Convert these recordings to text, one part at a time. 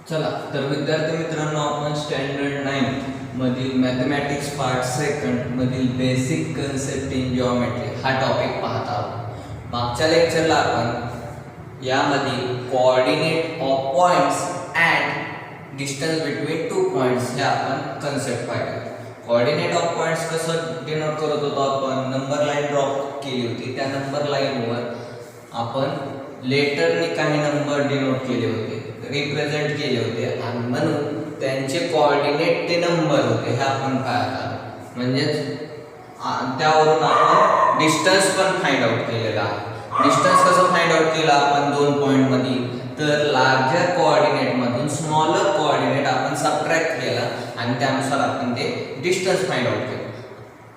चला तर विद्यार्थी मित्रांनो, आपण स्टँडर्ड 9 मधील मॅथमॅटिक्स पार्ट सेकंड मधील बेसिक कन्सेप्ट इन जिओमेट्री हा टॉपिक पाहत आहोत. मागच्या लेक्चरला आपण यामधील coordinate of points and distance between two points हे आपण कन्सेप्ट पाहिलं. कोऑर्डिनेट ऑफ पॉइंट्स कसं डिनोट करत होतो, आपण नंबर लाईन ड्रॉप केली होती. त्या नंबर लाईनवर आपण लेटरने काही नंबर डिनोट केले होते, रिप्रेझेंट केले होते आणि म्हणून त्यांचे कोऑर्डिनेट ते नंबर होते हे आपण पाहत आहोत. म्हणजेच त्यावरून आपण डिस्टन्स पण फाइंड आउट केलेला आहे. डिस्टन्स कसं फाइंड आउट केला आपण दोन पॉइंट मध्ये, तर लार्जर कोऑर्डिनेट मधून स्मॉलर कोऑर्डिनेट आपण सबट्रॅक्ट केला आणि त्यानुसार आपण ते डिस्टन्स फाइंड आउट केलं.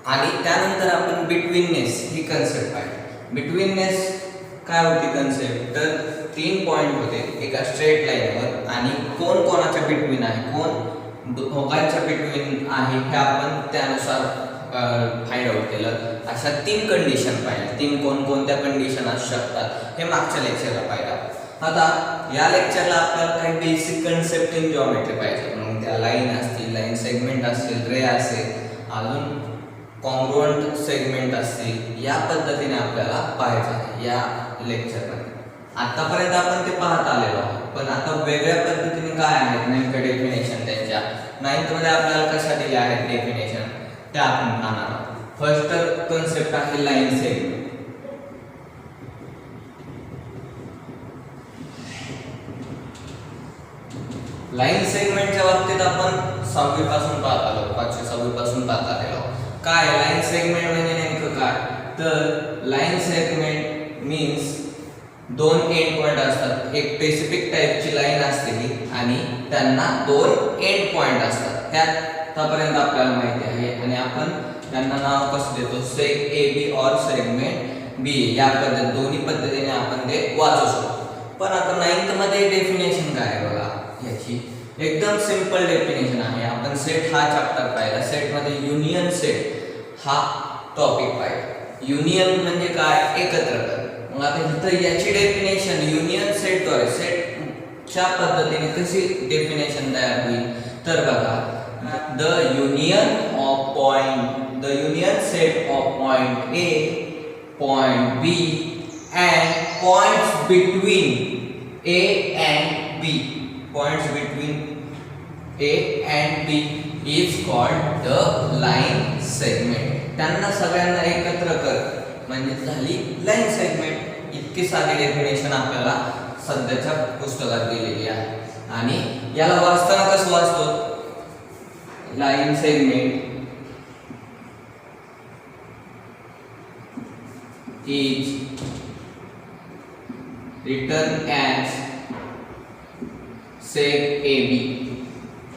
आणि त्यानंतर आपण बिटवीननेस ही कन्सेप्ट पाहिली. बिटवीननेस काय होती कन्सेप्ट, तर तीन पॉइंट होते एका स्ट्रेट लाईनवर आणि कोण कोणाच्या बिटवीन आहे, कोण दोघांच्या बिटवीन आहे हे आपण त्यानुसार फाइंड आउट केलं. अशा तीन कंडिशन पाहिल्या. तीन कोणत्या कंडिशन असू शकतात हे मागच्या लेक्चरला पाहिलं. आता या लेक्चरला आपल्याला काही बेसिक कन्सेप्ट इन जिओमेट्री पाहिजे. मग त्या लाईन असतील, लाईन सेगमेंट असतील, रे असेल, अजून कॉन्ग्रुएंट सेगमेंट असतील, या पद्धतीने आपल्याला पाहायचं आहे या लेक्चरमध्ये. आतापर्यंत आपण ते पाहत आलेलो आहोत, पण आता वेगळ्या पद्धतीने काय आहेत नेमकं डेफिनेशन त्यांच्या. 9th मध्ये आपल्याला कशा दिल्या आहेत डेफिनेशन त्या आपण पाहणार आहोत. फर्स्ट कन्सेप्ट आहे लाईन सेगमेंट. लाईन सेगमेंटच्या बाबतीत आपण 6वी पासून पाहत आलो, 5वी 6वी पासून पाहत आलेलो. काय लाईन सेगमेंट म्हणजे नेमकं काय, तर लाईन सेगमेंट मीन्स दोन एंड पॉइंट असतात. एक स्पेसिफिक टाइपची लाईन असते आणि त्यांना दोन एंड पॉइंट असतात. त्यापर्यंत आपल्याला माहिती आहे आणि आपण त्यांना नाव कसं देतो, सेग ए बी और सेगमेंट बी. या दोन्ही पद्धतीने आपण ते वाचू शकतो. पण आता 9th मध्ये डेफिनेशन काय आहे बघा याची. एकदम सिंपल डेफिनेशन आहे. आपण सेट हा चॅप्टर पाहिला. सेट मध्ये युनियन सेट हा टॉपिक पाहिला. युनियन म्हणजे काय, एकत्र कर. मग आता इथं याची डेफिनेशन युनियन सेटद्वारे सेटच्या पद्धतीने कशी डेफिनेशन तयार होईल, तर बघा, the union set of point A, point B and points between A and B, points between A and B is called the line segment. त्यांना सगळ्यांना एकत्र कर म्हणजे झाली लाईन सेगमेंट. इतकी साधी डेफिनेशन आपल्याला सध्याच्या पुस्तकात दिलेली आहे. आणि याला वाचताना कसं वाचतो, line segment is written as seg A B.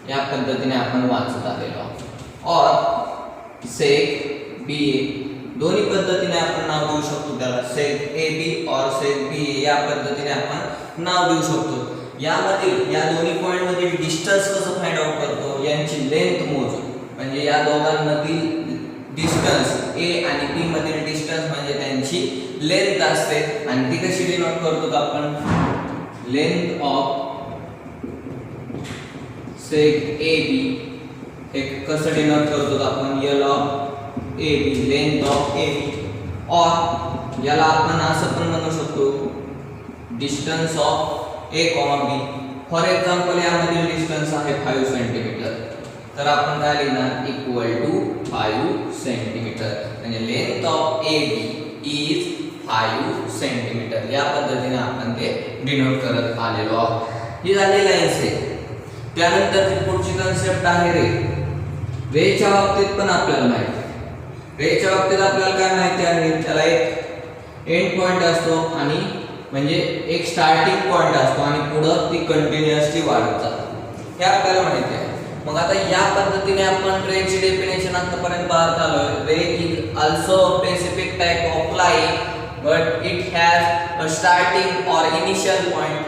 या पद्धतीने आपण वाचत आलेलो आहोत. और सेग बी ए, दोन्ही पद्धतीने आपण नाव देऊ शकतो त्याला. सेग ए बी और सेग बी ए या पद्धतीने आपण नाव देऊ शकतो. यामधील या दोन्ही पॉइंट मधील डिस्टन्स कसं फाइंड आउट करतो, यांची लेंथ मोजू. म्हणजे या दोघांमधील डिस्टन्स ए आणि बी मधील डिस्टन्स म्हणजे त्यांची लेंथ असते. आणि ती कशी डिनोट करतो आपण, लेंथ ऑफ सेग ए बी हे कसं डिनोट करतो आपण, L of A B, length of A B. और याला आपण असं पण म्हणू शकतो, distance of A comma B. For example यामधील डिस्टन्स आहे 5 सेंटीमीटर, तर आपण काय लिहिणार, इक्वल टू 5 सेंटीमीटर. म्हणजे length of A B is 5 centimetre. या पद्धतीने आपण ते डिनोट करत आलेलो आहोत. ही झाली लाईन सेग. त्यानंतर पुढची कन्सेप्ट आहे रे. रेच्या बाबतीत पण आपल्याला माहिती आहे. रेच्या बाबतीत आपल्याला काय माहिती आहे, त्याला एक एंड पॉइंट असतो आणि म्हणजे एक स्टार्टिंग पॉइंट असतो आणि पुढं ती कंटिन्युअसली वाढत जाते, हे आपल्याला माहिती आहे. मग आता या पद्धतीने आपण रेची डेफिनेशन आतापर्यंत पाहत आलोय. Ray is also specific type of line but it has a starting or initial point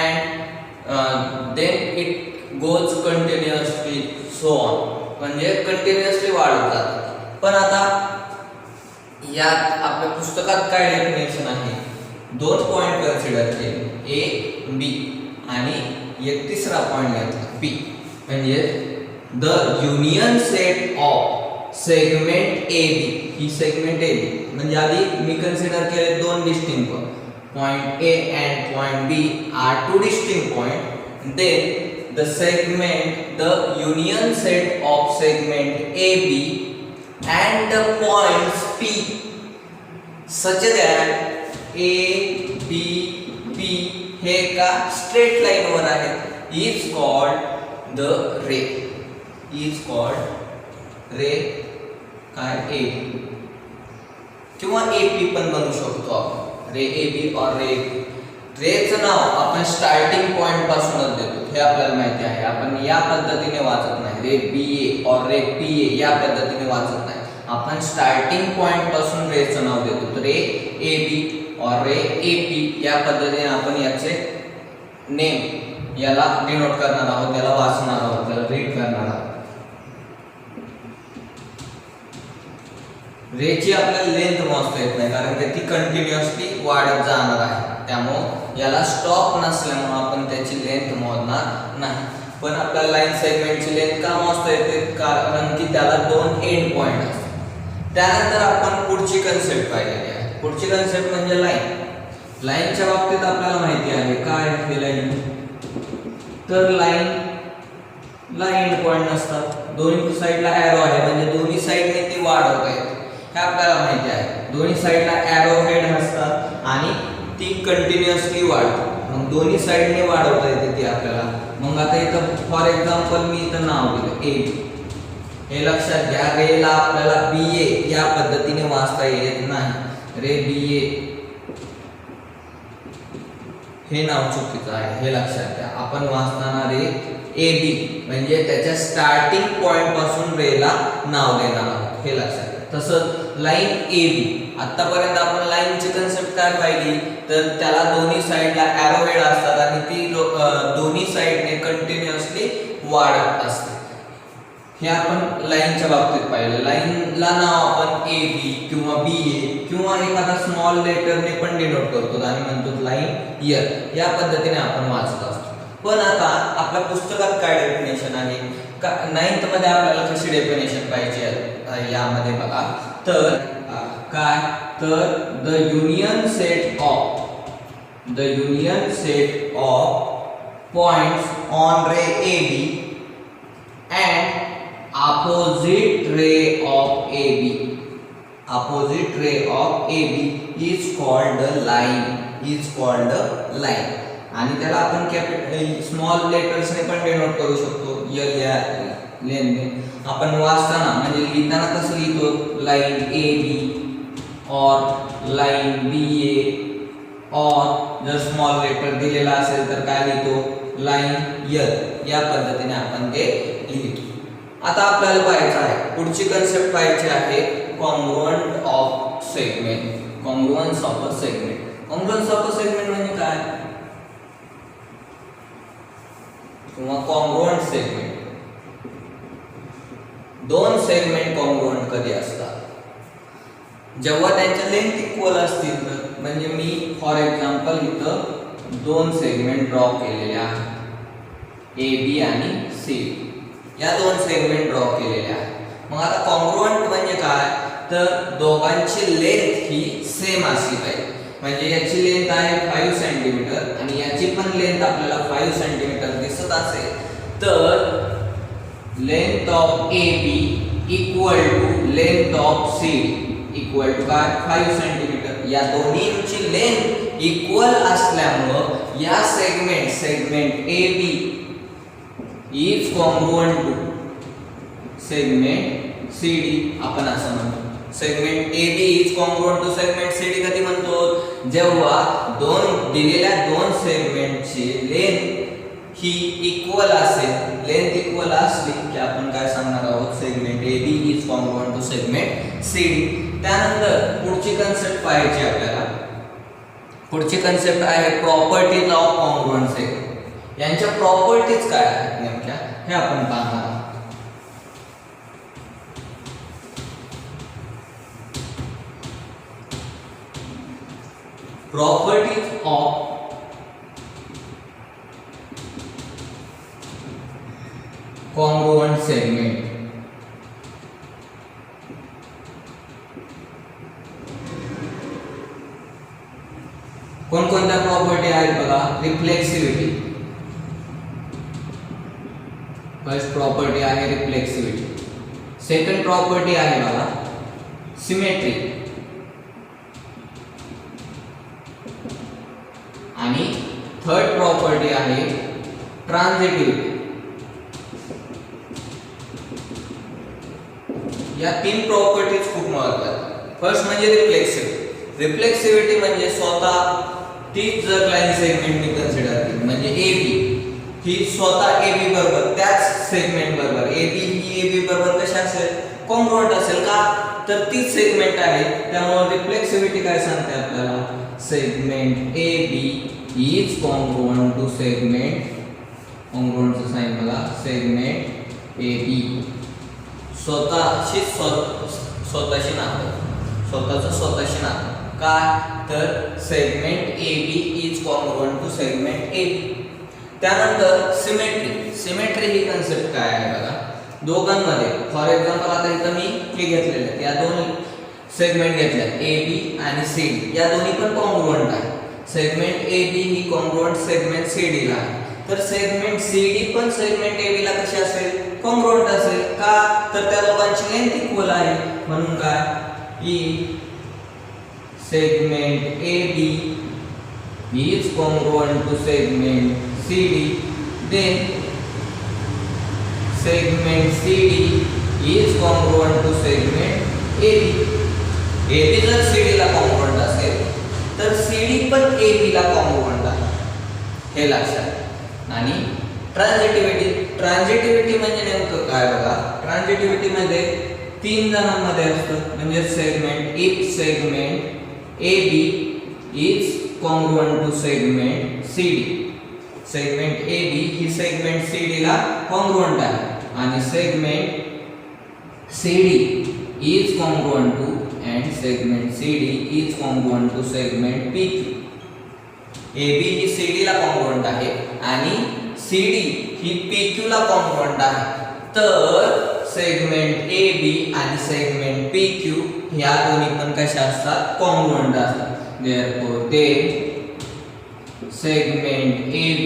and then it goes continuously so on. म्हणजे कंटिन्युअसली वाढत जातात. पण आता यात आपल्या पुस्तकात काय डेफिनेशन आहे, दोन पॉइंट कन्सिडर केले, ए बी. आणि एक तिसरा पॉइंट घेतला पी. म्हणजे the union set of segment A B. ही सेगमेंट ए बी म्हणजे आधी मी कन्सिडर केले दोन distinct point A and point B are two distinct point. Then the segment, the union set of segment AB and the points P such that A, B, P हे का straight line वर आहेत is called the ray. is called ray काय A किंवा AP पण बनवू शकतो आपण. रे AB और रे रेचं नाव आपण स्टार्टिंग पॉइंट पासूनच देतो हे आपल्याला माहिती आहे. आपण या पद्धतीने वाचत नाही. रे BA और रे PA या पद्धतीने वाचत नाही. आपण स्टार्टिंग पॉइंट पासून रेचं नाव देतो. तर रे AB और रे AP या पद्धतीने आपण याचे नेम याला डिनोट करणार आहोत, याला वाचणार आहोत, त्याला रीड करणार आहोत. रेची आपल्याला लेंथ मोजता येत नाही कारण की ती कंटिन्युअसली वाढत जाणार आहे. त्यामुळे याला स्टॉप नसल्यामुळे आपण त्याची लेंथ मोजणार नाही. पण आपल्याला लाईन सेगमेंटची लेंथ का मोजता येते कारण की त्याला दोन एंड पॉइंट असतात. त्यानंतर आपण पुढची कन्सेप्ट पाहिलेली आहे. पुढची कन्सेप्ट म्हणजे लाईन. लाईनच्या बाबतीत आपल्याला माहिती आहे काय आहे लाईन. तर लाईनला एंड पॉइंट नसतात. दोन्ही साईडला एरो आहे म्हणजे दोन्ही साईडने ती वाढवता येते हे आपल्याला माहिती आहे. दोन्ही साईडला एरो हेड असतात आणि ती कंटिन्युअसली वाढते. मग दोन्ही साईडने वाढवता येते ती आपल्याला. मग आता इथं फॉर एक्झाम्पल मी इथं नाव दिलं ए. हे लक्षात घ्या रेला आपल्याला BA या पद्धतीने वाचता येत नाही. रे BA हे नाव चुकीचं आहे हे लक्षात घ्या. आपण वाचताना रे AB म्हणजे त्याच्या स्टार्टिंग पॉइंट पासून रेला नाव देणार आहोत हे लक्षात घ्या. तसंच लाईन AB आतापर्यंत आपण लाईनची कन्सेप्ट काय पाहिली तर त्याला दोन्ही साईडला एरो हेड असतात आणि ती दोन्ही साईडने कंटिन्युअसली वाढत असते. हे आपण लाईनच्या बाबतीत पाहिलं. लाईनला नाव आपण AB किंवा BA किंवा एखादा स्मॉल लेटरने पण डिनोट करतो आणि म्हणतो लाईन इयर या पद्धतीने आपण वाचत असतो. पण आता आपल्या पुस्तकात काय डेफिनेशन आहे का 9th मध्ये आपल्याला कशी डेफिनेशन पाहिजे यामध्ये बघा. तर काय तर the union set of points on ray AB and opposite ray of AB is called the line. आणि त्याला आपण स्मॉल लेटर्सने पण डिनोट करू शकतो. L या लेनने आपण वाचताना म्हणजे लिहिताना कसं लिहितो लाईन AB और लाईन BA और जर स्मॉल लेटर दिलेला असेल तर काय लिहितो लाईन L या पद्धतीने आपण ते लिहितो. आता आपल्याला पाहायचं आहे पुढची कन्सेप्ट पाहायची आहे congruent of segment. Congruence of a segment. Congruence of a segment म्हणजे काय किंवा कॉन्ग्रुएंट सेगमेंट. दोन सेगमेंट कॉन्ग्रुएंट कधी असतात जेव्हा त्यांच्या लेंथ इक्वल असतील तर. म्हणजे मी फॉर एक्झाम्पल इथं दोन सेगमेंट ड्रॉ केलेले आहेत AB आणि C. या दोन सेगमेंट ड्रॉ केलेले आहेत. मग आता कॉन्ग्रुएंट म्हणजे काय तर दोघांची लेंथ ही सेम असली पाहिजे. म्हणजे याची लेंथ आहे 5 सेंटीमीटर आणि याची पण लेंथ आपल्याला 5 सेंटीमीटर दिसत असेल तर length of AB equal to length of CD equal to काय 5 सेंटीमीटर. या दोन्हींची लेंथ इक्वल असल्यामुळं या segment AB is congruent to segment CD. आपण असं म्हणतो segment AB is congruent to segment CD कधी म्हणतो जेव्हा दिलेल्या दोन सेगमेंटची लेंथ ही इक्वल असेल. लेंथ इक्वल असली की आपण काय सांगणार आहोत segment AB is congruent to segment CD. त्यानंतर पुढची कन्सेप्ट पाहायची आपल्याला. पुढची कन्सेप्ट आहे प्रॉपर्टीज ऑफ कॉन्ग्रुएंट सेगमेंट. यांच्या प्रॉपर्टीज काय आहेत नेमक्या हे आपण पाहणार आहोत. Properties of congruent segment. कोणकोणत्या प्रॉपर्टी आहेत बघा. रिफ्लेक्सिव्हिटी, फर्स्ट प्रॉपर्टी आहे रिफ्लेक्सिव्हिटी. सेकंड प्रॉपर्टी आहे बघा सिमेट्री. आणि थर्ड प्रॉपर्टी आहे ट्रान्झिटिव्हिटी. या तीन प्रॉपर्टीज खूप महत्त्वाच्या. फर्स्ट म्हणजे रिफ्लेक्सिव्हिटी. रिफ्लेक्सिव्हिटी म्हणजे स्वतः तीच जर लाईन सेगमेंट मी कन्सिडर केली म्हणजे AB ही स्वतः AB बरोबर त्याच सेगमेंट बरोबर AB ही AB बरोबर कशी असेल, कॉन्ग्रुएंट असेल का, तर तीच सेगमेंट आहे. त्यामुळे रिफ्लेक्सिव्हिटी काय सांगते आपल्याला, segment AB is congruent to segment, कॉन्ग्रुएंटचं साइन बघा, सेगमेंट AB स्वतःशी नातं, स्वतःशी नातं का, तर segment AB is congruent to segment AB. त्यानंतर सिमेट्री ही कन्सेप्ट काय आहे बघा. दोघांमध्ये फॉर एक्झाम्पल आता इथं मी हे घेतलेले आहेत, या दोन सेगमेंट घेतले AB आणि CD, या दोन्ही पण कॉन्ग्रुएंट आहे. सेगमेंट AB ही कॉन्ग्रुएंट सेगमेंट CD ला आहे, तर सेगमेंट CD पण सेगमेंट AB ला कशी असेल, कॉन्ग्रुएंट असेल का, तर त्या दोघांची लेंथ इक्वल आहे. म्हणून काय segment AB is congruent to segment CD, then segment CD is congruent to segment AB. AB जर CD ला congruent असेल तर CD पण AB ला congruent आहे, हे लक्षात. आणि ट्रान्झिटिव्हिटी म्हणजे नेमकं काय बघा. ट्रान्झिटिव्हिटी मध्ये तीन जणांमध्ये असतं, म्हणजे segment AB is congruent to segment CD. Segment AB ही सेगमेंट CD ला कॉन्ग्रुएंट आहे आणि segment CD is congruent to and segment CD is congruent to segment PQ. AB he CD ला कॉन्ग्रुएंट आहे आणि CD ही PQ ला congruent आहे. तर सेगमेंट AB आणि सेगमेंट PQ ह्या दोन्ही पण कशा असतात, कॉन्ग्रुएंट असतात. therefore then segment AB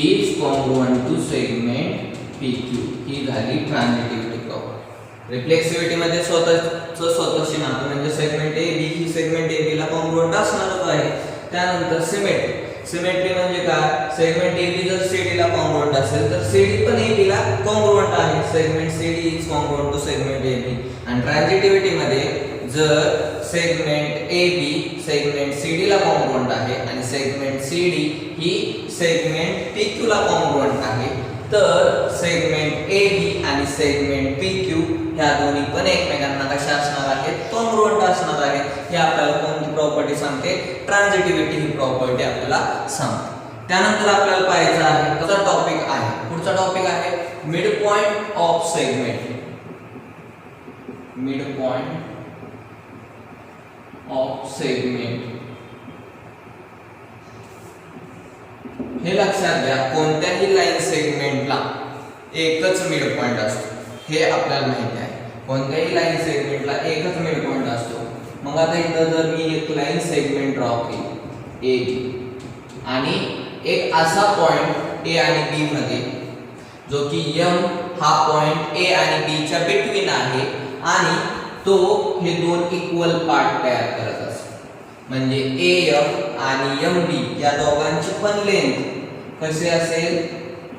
is congruent to segment PQ. ही झाली ट्रान्झिटिव्हिटी प्रॉपर्टी. रिफ्लेक्सिव्हिटी मध्ये स्वतःशी नातं म्हणजे सेगमेंट AB ही सेगमेंट AB ला कॉन्ग्रुएंट असणारच आहे. त्यानंतर सिमेट्री म्हणजे काय, सेगमेंट AB जर CD ला कॉन्ग्रुएंट असेल तर CD पण AB ला कॉन्ग्रुएंट आहे. Segment CD is congruent to segment AB. आणि ट्रान्झिटिव्हिटी मध्ये जर सेगमेंट AB सेगमेंट CD ला कॉन्ग्रुएंट आहे आणि सेगमेंट CD ही सेगमेंट PQ ला कॉन्ग्रुएंट आहे, तर सेगमेंट AB आणि सेगमेंट PQ ह्या दोन्ही पण एकमेकांना कशा असणार आहेत, कॉन्ग्रुएंट असणार आहेत. हे आपल्याला कोणती प्रॉपर्टी सांगते, ट्रान्झिटिव्हिटी ही प्रॉपर्टी आपल्याला सांगते. त्यानंतर आपल्याला पाहायचं आहे पुढचा टॉपिक आहे, mid point of segment. Mid point of segment हे लक्षात घ्या, कोणत्याही लाईन सेगमेंटला एकच मिड पॉइंट असतो, हे आपल्याला माहिती आहे. कोणत्याही लाईन सेगमेंटला एकच मिड पॉइंट असतो. मग आता इथं जर मी एक लाईन सेगमेंट ड्रॉ केली A आणि एक असा पॉइंट A आणि B मध्ये जो की M हा पॉइंट A आणि B च्या बिटवीन आहे आणि तो हे दोन इक्वल पार्ट तयार करत असतो. म्हणजे AM आणि MB या दोघांची पण लेंथ कशी असेल,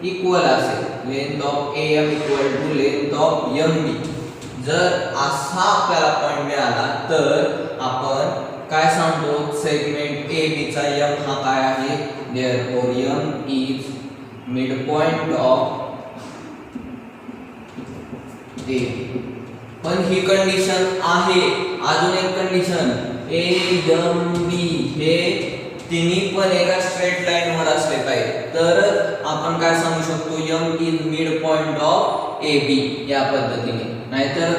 इक्वल असेल. Length of AM equal to length of MB. जर असा आपल्याला पॉइंट मिळाला तर आपण काय सांगतो, सेगमेंट AB चा M हा काय आहे, therefore M is midpoint of A. पण ही कंडिशन आहे. अजून एक कंडिशन, AMB हे तिन्ही पण एका स्ट्रेट लाईन वर असले पाहिजे, तर आपण काय सांगू शकतो, M is midpoint of AB या पद्धतीने. नाहीतर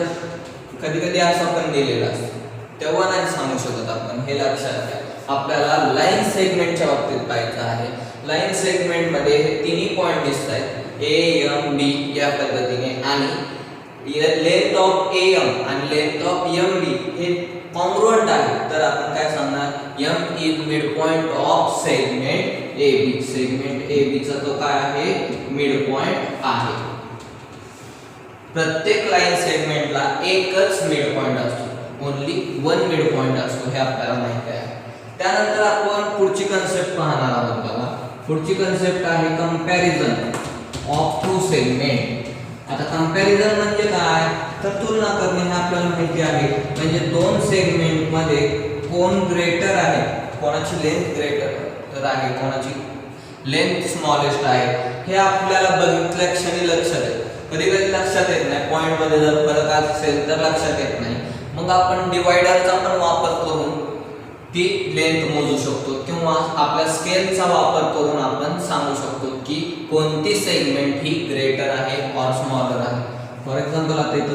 कधी कधी असं पण दिलेलं असतं, तेव्हा नाही सांगू शकत आपण, हे लक्षात घ्या. आपल्याला लाईन सेगमेंटच्या बाबतीत पाहायचं आहे. लाईन सेगमेंट मध्ये हे तिन्ही पॉइंट दिसत आहेत AM B या पद्धतीने, आणि लेंथ ऑफ AM आणि लेंथ ऑफ MB हे कॉन्ग्रुएंट आहे, तर आपण काय सांगणार, M is mid point of segment AB. Segment AB चा तो काय आहे, मिड पॉइंट आहे. प्रत्येक लाईन सेगमेंटला एकच मिड पॉइंट असतो, ओन्ली वन मिड पॉइंट असतो, हे आपल्याला माहिती आहे. त्यानंतर आपण पुढची कन्सेप्ट पाहणार आहोत. बघा, पुढची कन्सेप्ट आहे कंपॅरिझन ऑफ टू सेगमेंट. आता कंपॅरिझन म्हणजे काय, तर तुलना करणे हे आपल्याला माहिती आहे. म्हणजे दोन सेगमेंट मध्ये कोण ग्रेटर आहे, कोणाची लेंथ ग्रेटर आहे, कोणाची लेंथ स्मॉलेस्ट आहे, हे आपल्याला बघितल्या क्षणी लक्षात येते. कधी कधी लक्षात येत नाही, पॉइंट मध्ये जर फरक असेल तर लक्षात येत नाही. मग आपण डिवायडरचा पण वापर करून ती लेंथ मोजू शकतो, किंवा आपल्या स्केलचा वापर करून आपण सांगू शकतो की कोणती सेगमेंट ही ग्रेटर आहे और स्मॉलर आहे. फॉर एक्झाम्पल आता इथं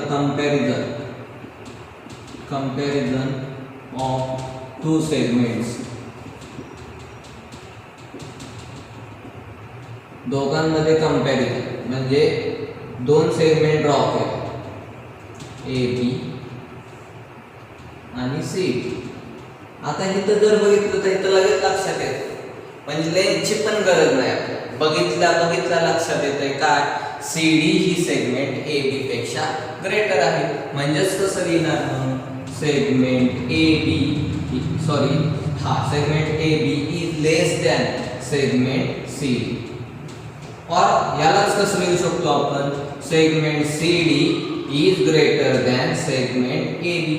कंपॅरिझन ऑफ टू सेगमेंट्स, दोघांमध्ये कंपॅरिझन म्हणजे दोन सेगमेंट ड्रॉ केले, AB आणि C. आता इथं जर बघितलं तर इथं लगेच लक्षात येतं, म्हणजे लेंथची पण गरज नाही, बघितल्या लक्षात येतंय काय, CD ही सेगमेंट AB पेक्षा ग्रेटर आहे. म्हणजेच कसं लिहिणार मग, segment AB is less than segment CD. और यालाच कसं लिहू शकतो आपण, segment CD is greater than segment AB.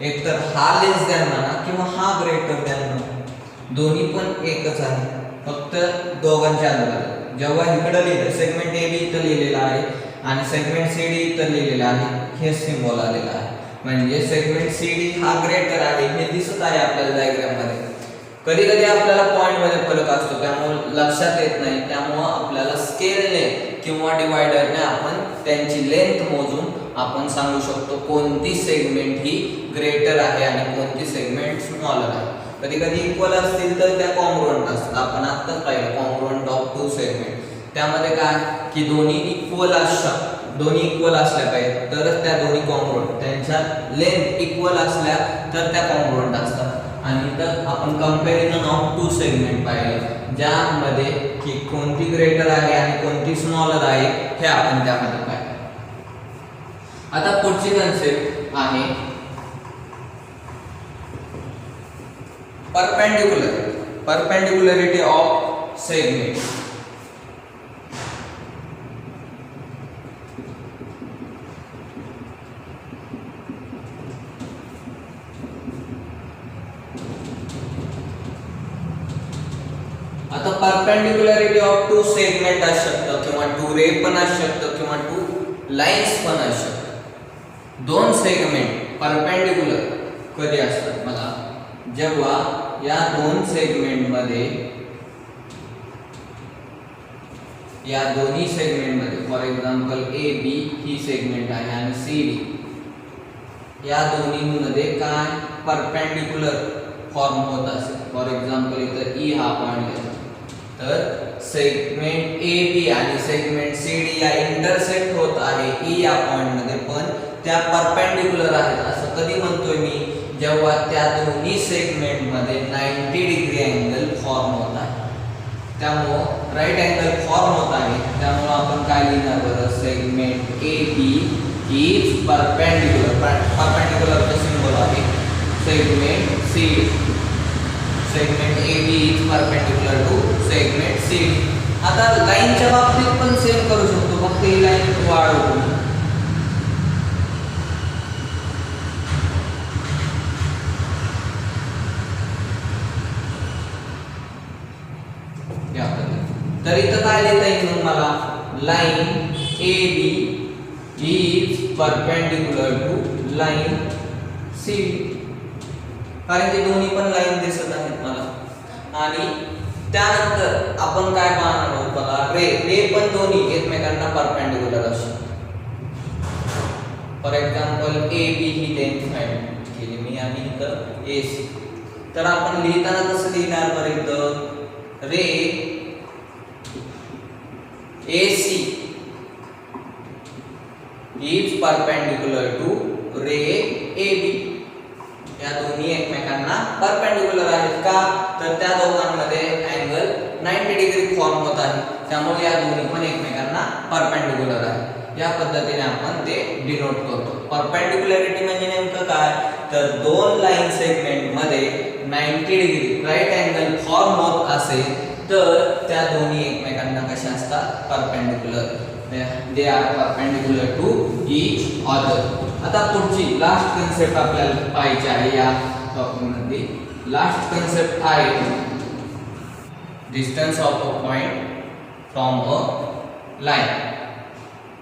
एक तर हा लेस दॅन म्हणा किंवा हा ग्रेटर दॅन म्हणा, दोन्ही पण एकच आहे, फक्त दोघांच्या अंतरात. जेव्हा इकडे लिहिलं सेगमेंट AB इथं लिहिलेला आहे आणि सेगमेंट CD इथं लिहिलेला आहे, हे सिम्बॉल आलेला आहे, म्हणजे सेगमेंट CD हा ग्रेटर आहे, हे दिसत आहे आपल्याला डायग्राम मध्ये. कधी कधी आपल्याला पॉइंट मध्ये फरक असतो, त्यामुळे लक्षात येत नाही, त्यामुळे आपल्याला स्केलने किंवा डिवायडरने आपण त्यांची लेंथ मोजून आपण सांगू शकतो कोणती सेगमेंट ही ग्रेटर आहे आणि कोणती सेगमेंट स्मॉलर आहे. कधी कधी इक्वल असतील तर त्या कॉन्ग्रुएंट असतात. आपण आत्ताच पाहिलं कॉन्ग्रुएंट ऑफ टू सेगमेंट, त्यामध्ये काय की दोन्ही इक्वल असल्या पाहिजे तरच त्या दोन्ही कॉन्ग्रुएंट, त्यांच्या लेंथ इक्वल असल्या तर त्या कॉन्ग्रुएंट असतात. आणि तर आपण कंपॅरिझन ऑफ टू सेगमेंट पाहिलं, ज्यामध्ये की कोणती ग्रेटर आहे आणि कोणती स्मॉलर आहे हे आपण त्यामध्ये पाहिलं. आता पुढची कन्सेप्ट आहे परपेंडिक्युलरिटी ऑफ सेगमेंट. आता परपेंडिक्युलरिटी ऑफ टू सेगमेंट असू शकतं, किंवा टू रे पण असू शकतं, किंवा टू लाईन्स पण असू शकतं. दोन सेगमेंट परपेंडिक्युलर कधी असतात बघा, जेव्हा या दोन सेगमेंट मध्ये, या दोन्ही सेगमेंट मध्ये, फॉर एक्झाम्पल AB ही सेगमेंट आहे आणि CD, या दोन्ही मध्ये काय परपेंडिक्युलर फॉर्म होत असेल. फॉर एक्झाम्पल इथं E हा पॉइंट आहे, तर सेगमेंट AB आणि सेगमेंट CD या इंटरसेक्ट होत आहे E या पॉइंट मध्ये, पण त्या परपेंडिक्युलर आहेत. असं कधी म्हणतोय मी, जेव्हा त्या दोन्ही सेगमेंट मध्ये 90 डिग्री अँगल फॉर्म होत आहे. त्यामुळे राईट अँगल फॉर्म होत आहे, त्यामुळे आपण काय लिहिणार बरं, सेगमेंट AB इज परपेंडिक्युलरचा सिम्बॉल आहे segment CD. Segment AB is perpendicular to segment CD. आता लाईनच्या बाबतीत पण सेम करू शकतो, फक्त ही लाईन वाढवतो. तर इथं काय लिहिता येईल मग मला, line AB is perpendicular to line CD, कारण की दोन्ही पण लाईन दिसत आहेत मला. आणि त्यानंतर आपण काय पाहणार आहोत बघा, रे पण दोन्ही एकमेकांना परपेंडिक्युलर असतात. For example AB he length find केली मी आणि इथं AC, तर आपण लिहिताना कसं लिहिणार बरं, इथं रे AC is perpendicular to ray AB. या दोन्ही एकमेकांना परपेंडिकुलर आहेत का, तर त्या दोघांमध्ये अँगल 90 डिग्री फॉर्म होत आहे, त्यामुळे या दोन्ही पण एकमेकांना परपेंडिकुलर आहे. या पद्धतीने आपण ते डिनोट करतो. परपेंडिकुलरिटी म्हणजे नेमकं काय, तर दोन लाईन सेगमेंट मध्ये 90 डिग्री राईट अँगल फॉर्म होत असेल तर त्या दोन्ही एकमेकांना कशा असतात, perpendicular. They are perpendicular to each other. आता पुढची लास्ट कन्सेप्ट आपल्याला पाहायची आहे या टॉपिकमध्ये. लास्ट कन्सेप्ट आहे distance of a point from a line.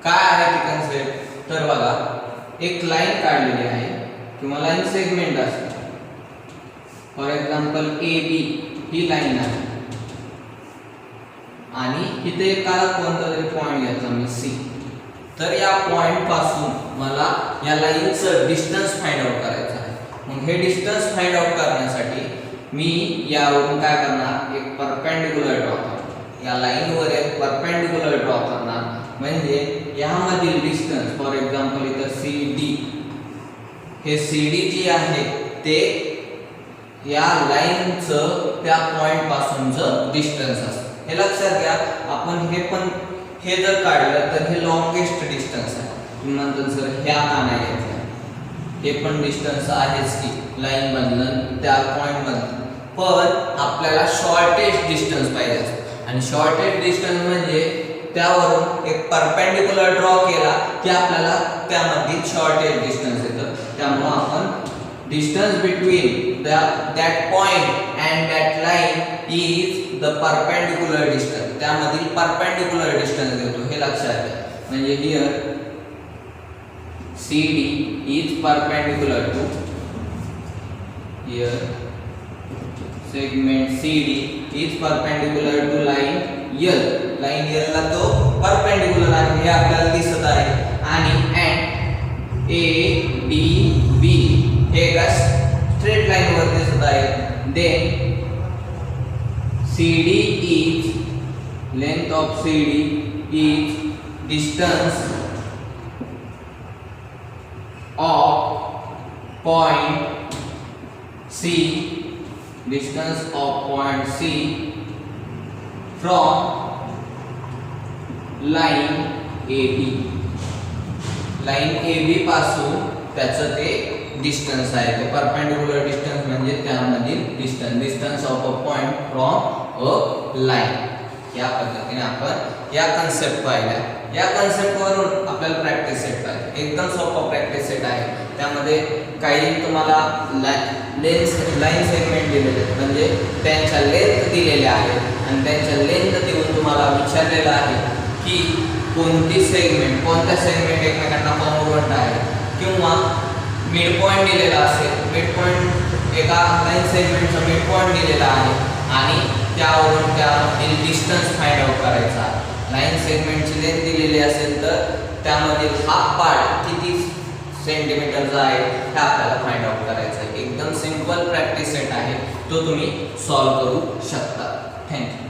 काय आहे ती कन्सेप्ट, तर बघा एक लाईन काढलेली आहे किंवा लाईन सेगमेंट असते. For example AB he line आहे आणि इथे एकाला कोणता तरी पॉइंट घ्यायचा मी C. तर या पॉइंट पासून मला या लाईनचं डिस्टन्स फाइंड आउट करायचं आहे. मग हे डिस्टन्स फाइंड आउट करण्यासाठी मी यावरून काय करणार, एक परपेंडिकुलर ड्रॉ करणार. या लाईनवर एक परपेंडिकुलर ड्रॉ करणार, म्हणजे यामधील डिस्टन्स फॉर एक्झाम्पल इथं CD, हे CD जी आहे ते या लाईनचं त्या पॉइंट पासूनचं डिस्टन्स असतं. हे लक्षात घ्या. आपण हे जर काढलं तर हे लॉंगेस्ट डिस्टन्स आहे. तुम्ही म्हणता सर ह्या का नाही घेतल्या, हे पण डिस्टन्स आहेच की लाईन मधलं त्या पॉइंट मधलं, पण आपल्याला शॉर्टेस्ट डिस्टन्स पाहिजे असतं. आणि शॉर्टेस्ट डिस्टन्स म्हणजे त्यावरून एक परपेंडिकुलर ड्रॉ केला की आपल्याला त्यामध्ये शॉर्टेस्ट डिस्टन्स येतं. त्यामुळे आपण distance between that point and that line is the perpendicular distance. त्यामधील perpendicular distance घेतो, हे लक्षात घ्या. म्हणजे here CD is perpendicular to here segment CD is perpendicular to line L. line L ला तो perpendicular आहे, हे आपल्याला दिसत आहे. आणि and ADB हे का स्ट्रेट लाईन वर दिसत आहे. Then CD is length of CD is distance of point C, distance of point C from line AB. Line AB पासून त्याचं ते डिस्टन्स आहे. ते परपेंडिकुलर डिस्टन्स म्हणजे त्यामधील distance of a point from a line. या पद्धतीने आपण या कन्सेप्ट पाहिल्या. या कन्सेप्ट वरून आपल्याला प्रॅक्टिस सेट पाहिजे. एकदम सोपा प्रॅक्टिस सेट आहे. त्यामध्ये काही तुम्हाला लाईन सेगमेंट दिलेले आहेत, म्हणजे त्यांच्या लेंथ दिलेल्या आहेत आणि त्यांच्या लेंथ देऊन तुम्हाला विचारलेलं आहे की कोणती सेगमेंट कोणत्या सेगमेंट एकमेकांना कॉन्ग्रुएंट आहे, किंवा मिड पॉइंट दिलेला असेल, मिड पॉइंट एका लाईन सेगमेंटचा मिड पॉइंट दिलेला आहे आणि त्यावरून त्यामधील डिस्टन्स फाइंड आउट करायचा. लाईन सेगमेंटची लेंथ दिलेली असेल तर त्यामधील हाफ पार्ट किती सेंटीमीटरचा आहे हे आपल्याला फाइंड आउट करायचं आहे. एकदम सिंपल प्रॅक्टिस सेट आहे, तो तुम्ही सॉल्व करू शकता. थँक्यू.